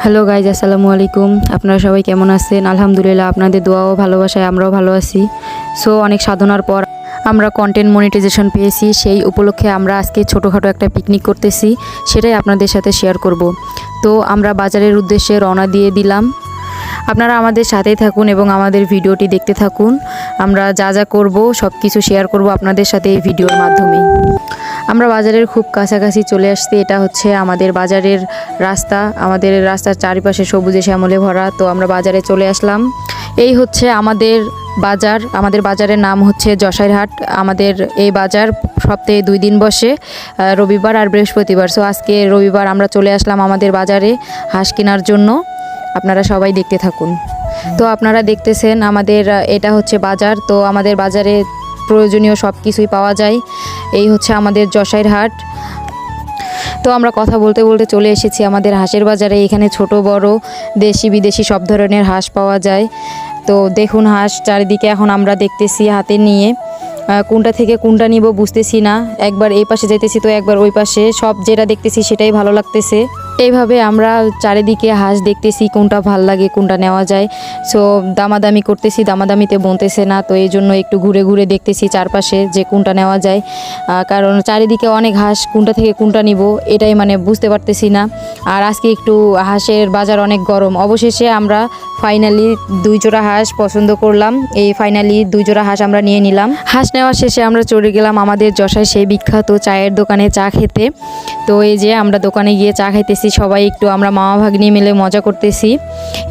Hello guys, আসসালামু আলাইকুম। আপনারা সবাই কেমন আছেন? আলহামদুলিল্লাহ, আপনাদের দোয়া ও ভালোবাসায় আমরাও ভালো আছি। সো অনেক সাধনার পর আমরা কন্টেন্ট মনিটাইজেশন পেয়েছি। সেই উপলক্ষে আমরা আজকে ছোটোখাটো একটা পিকনিক করতেছি, সেটাই আপনাদের সাথে শেয়ার করব। তো আমরা বাজারের উদ্দেশ্যে রওনা দিয়ে দিলাম। আপনারা আমাদের সাথেই থাকুন এবং আমাদের ভিডিওটি দেখতে থাকুন। আমরা যা যা করব সব কিছু শেয়ার করব আপনাদের সাথে এই ভিডিওর মাধ্যমে। আমরা বাজারের খুব কাছাকাছি চলে আসছি। এটা হচ্ছে আমাদের বাজারের রাস্তা। আমাদের রাস্তার চারিপাশে সবুজে শ্যামলে ভরা। তো আমরা বাজারে চলে আসলাম। এই হচ্ছে আমাদের বাজার। আমাদের বাজারের নাম হচ্ছে যশাইরহাট। আমাদের এই বাজার সপ্তাহে 2 দিন বসে, রবিবার আর বৃহস্পতিবার। সো আজকে রবিবার আমরা চলে আসলাম আমাদের বাজারে হাঁস কেনার জন্য। আপনারা সবাই দেখতে থাকুন। তো আপনারা দেখতেছেন আমাদের এটা হচ্ছে বাজার। তো আমাদের বাজারে প্রয়োজনীয় সব কিছুই পাওয়া যায়। এই হচ্ছে আমাদের যশাইরহাট। তো আমরা কথা বলতে বলতে চলে এসেছি আমাদের হাঁসের বাজারে। এখানে ছোট বড় দেশি বিদেশি সব ধরনের হাঁস পাওয়া যায়। তো দেখুন হাঁস চারিদিকে এখন আমরা দেখতেছি হাতে নিয়ে, কোনটা থেকে কোনটা নিব বুঝতেছি না। একবার এই পাশে যাইতেছি তো একবার ওই পাশে, সব যেটা দেখতেছি সেটাই ভালো লাগতেছে। এইভাবে আমরা চারিদিকে হাঁস দেখতেছি, কোনটা ভাল লাগে কোনটা নেওয়া যায়। সো দামাদামি করতেছি, দামাদামিতে বলতেছে না। তো এই জন্য একটু ঘুরে ঘুরে দেখতেছি চারপাশে যে কোনটা নেওয়া যায়, কারণ চারিদিকে অনেক হাঁস, কোনটা থেকে কোনটা নিব এটাই বুঝতে পারতেছি না। আর আজকে একটু হাঁসের বাজার অনেক গরম। অবশেষে আমরা ফাইনালি 2 জোড়া হাঁস পছন্দ করলাম। এই ফাইনালি 2 জোড়া হাঁস আমরা নিয়ে নিলাম। হাঁস নেওয়ার শেষে আমরা চলে গেলাম আমাদের যশায় সেই বিখ্যাত চায়ের দোকানে চা খেতে। তো এই যে আমরা দোকানে গিয়ে চা খাইতেছি সবাই, একটু আমরা মামা ভাগ্নি মিলে মজা করতেছি।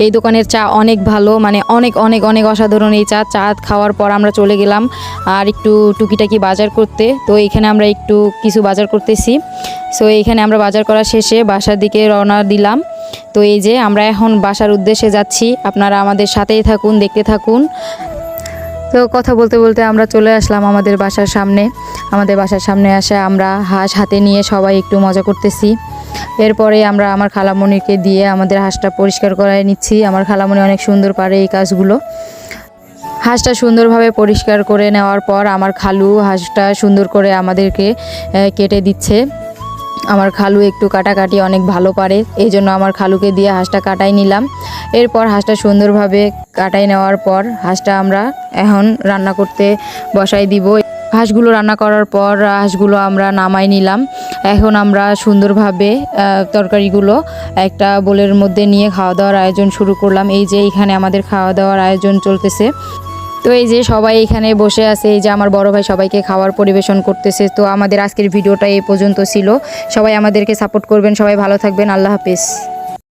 এই দোকানের চা অনেক ভালো, অনেক অনেক অনেক অসাধারণ। এই চা খাওয়ার পর আমরা চলে গেলাম আর একটু টুকিটাকি বাজার করতে। তো এখানে আমরা একটু কিছু বাজার করতেছি। সো এইখানে আমরা বাজার করা শেষে বাসার দিকে রওনা দিলাম। তো এই যে আমরা এখন বাসার উদ্দেশ্যে যাচ্ছি। আপনারা আমাদের সাথেই থাকুন, দেখতে থাকুন। তো কথা বলতে বলতে আমরা চলে আসলাম আমাদের বাসার সামনে। আমাদের বাসার সামনে আসে আমরা হাঁস হাতে নিয়ে সবাই একটু মজা করতেছি। এরপরে আমরা আমার খালামণিকে দিয়ে আমাদের হাঁসটা পরিষ্কার করায় নিচ্ছি। আমার খালামণি অনেক সুন্দর পারে এই কাজগুলো। হাঁসটা সুন্দরভাবে পরিষ্কার করে নেওয়ার পর আমার খালু হাঁসটা সুন্দর করে আমাদেরকে কেটে দিচ্ছে। আমার খালু একটু কাটাকাটি অনেক ভালো পারে, এই জন্য আমার খালুকে দিয়ে হাঁসটা কাটাই নিলাম। এরপর হাঁসটা সুন্দরভাবে কাটাই নেওয়ার পর হাঁসটা আমরা এখন রান্না করতে বসাই দিব। হাঁসগুলো রান্না করার পর হাঁসগুলো আমরা নামাই নিলাম। এখন আমরা সুন্দরভাবে তরকারিগুলো একটা বোলের মধ্যে নিয়ে খাওয়া দাওয়ার আয়োজন শুরু করলাম। এই যে এখানে আমাদের খাওয়া দাওয়ার আয়োজন চলতেছে। তো এই যে সবাই এখানে বসে আছে, এই যে আমার বড় ভাই সবাইকে খাবার পরিবেশন করতেছে। তো আমাদের আজকের ভিডিওটা এই পর্যন্ত ছিল। সবাই আমাদেরকে সাপোর্ট করবেন, সবাই ভালো থাকবেন। আল্লাহ হাফেজ।